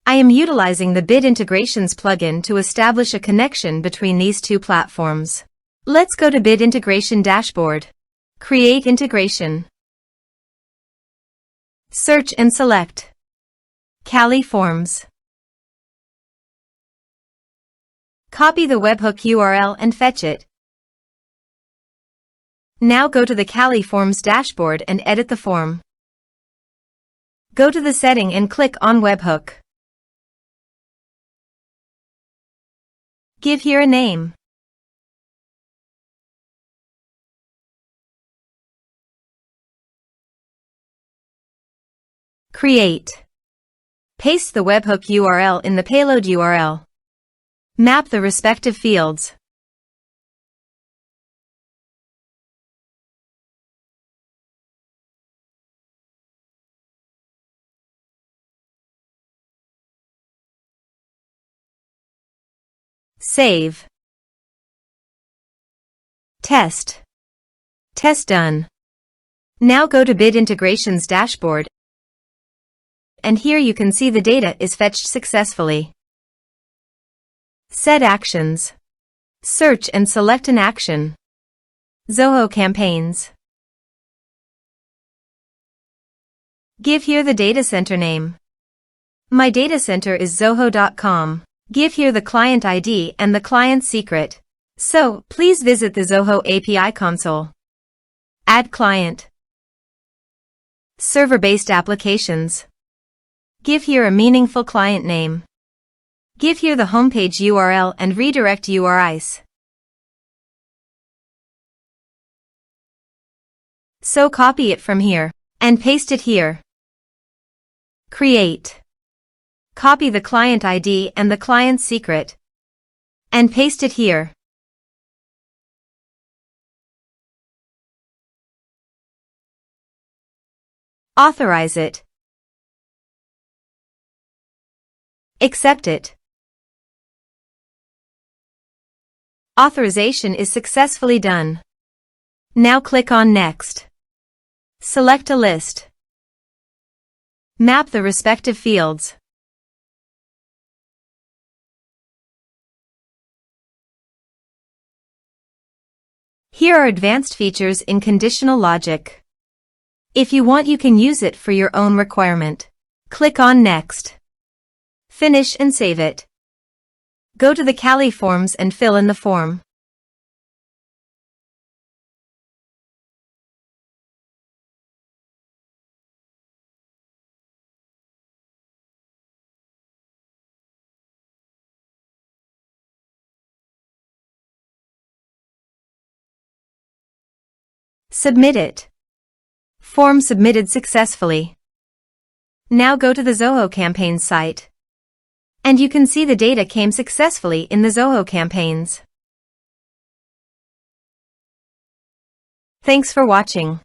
I am utilizing the Bit Integrations plugin to establish a connection between these two platforms. Let's go to Bit Integration Dashboard. Create integration. Search and select Cali Forms. Copy the webhook URL and fetch it. Now go to the Cali Forms dashboard and edit the form. Go to the setting and click on Webhook. Give here a name. Create. Paste the webhook URL in the payload URL. Map the respective fields. Save. Test. Test done. Now go to Bit Integrations dashboard, and here you can see the data is fetched successfully. Set actions. Search and select an action. Zoho Campaigns. Give here the data center name. My data center is zoho.com. Give here the client ID and the client secret. So, please visit the Zoho API console. Add client. Server-based applications. Give here a meaningful client name. Give here the homepage URL and redirect URIs. So copy it from here and paste it here. Create. Copy the client ID and the client secret and paste it here. Authorize it. Accept it. Authorization is successfully done. Now click on Next. Select a list. Map the respective fields. Here are advanced features in conditional logic. If you want, you can use it for your own requirement. Click on Next. Finish and save it. Go to the Cali Forms and fill in the form. Submit it. Form submitted successfully. Now go to the Zoho Campaigns site. And you can see the data came successfully in the Zoho Campaigns. Thanks for watching.